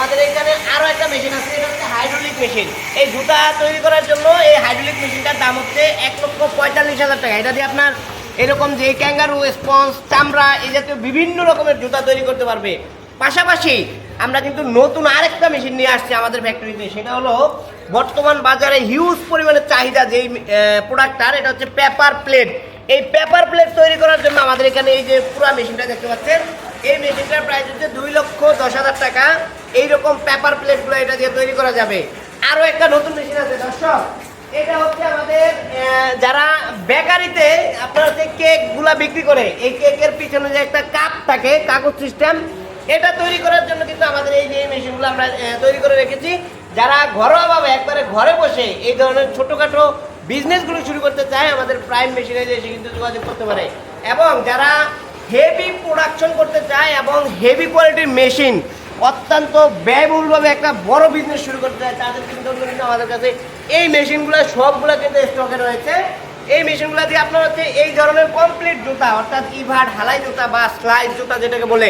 আমাদের এখানে আরও একটা মেশিন আছে, এটা হচ্ছে হাইড্রোলিক মেশিন। এই জুতা তৈরি করার জন্য এই হাইড্রোলিক মেশিনটার দাম হচ্ছে 1,45,000 টাকা। এটা দিয়ে আপনার এরকম যে ক্যাঙ্গারু, স্পঞ্জ, চামড়া এই জাতীয় বিভিন্ন রকমের জুতা তৈরি করতে পারবে। পাশাপাশি আমরা কিন্তু নতুন আরেকটা মেশিন নিয়ে আসছি আমাদের ফ্যাক্টরিতে, সেটা হলো বর্তমান বাজারে হিউজ পরিমাণে চাহিদা যেই প্রোডাক্টটার, এটা হচ্ছে পেপার প্লেট। এই পেপার প্লেট তৈরি করার জন্য আমাদের এখানে এই যে পুরো মেশিনটা দেখতে পাচ্ছেন, এই মেশিনটার প্রাইস হচ্ছে 2,10,000 টাকা। এইরকম পেপার প্লেটগুলো এটা দিয়ে তৈরি করা যাবে। আরও একটা নতুন মেশিন আছে দর্শক, এটা হচ্ছে আমাদের যারা বেকারিতে আপনারা যে কেকগুলা বিক্রি করে, এই কেকের পিছনে যে একটা কাপ থাকে কাগজ সিস্টেম, এটা তৈরি করার জন্য কিন্তু আমাদের এই যে মেশিনগুলো আমরা তৈরি করে রেখেছি। যারা ঘরোয়াভাবে একবারে ঘরে বসে এই ধরনের ছোটোখাটো বিজনেসগুলো শুরু করতে চায়, আমাদের প্রাইম মেশিনে এসে কিন্তু যোগাযোগ করতে পারে। এবং যারা হেভি প্রোডাকশন করতে চায় এবং হেভি কোয়ালিটির মেশিন, অত্যন্ত ব্যয়বহুলভাবে একটা বড় বিজনেস শুরু করতে চায়, তাদের কিন্তু আমাদের কাছে এই মেশিনগুলো সবগুলো কিন্তু স্টকে রয়েছে। এই মেশিনগুলো দিয়ে আপনার হচ্ছে এই ধরনের কমপ্লিট জুতা, অর্থাৎ ইভার ঢালাই জুতা বা স্লাইড জুতা যেটাকে বলে,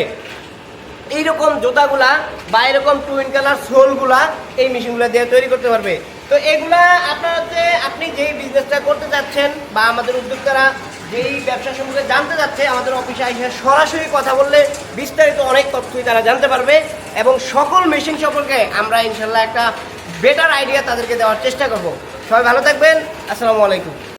এইরকম জুতাগুলা বা এরকম টুইন কালার সোলগুলা এই মেশিনগুলো দিয়ে তৈরি করতে পারবে। তো এগুলা আপনার হচ্ছে আপনি যেই বিজনেসটা করতে যাচ্ছেন বা আমাদের উদ্যোক্তারা যেই ব্যবসা সম্পর্কে জানতে যাচ্ছে, আমাদের অফিসে এসে সরাসরি কথা বললে বিস্তারিত অনেক তথ্যই তারা জানতে পারবে এবং সকল মেশিন সম্পর্কে আমরা ইনশাল্লাহ একটা বেটার আইডিয়া তাদেরকে দেওয়ার চেষ্টা করব। সবাই ভালো থাকবেন, আসসালামু আলাইকুম।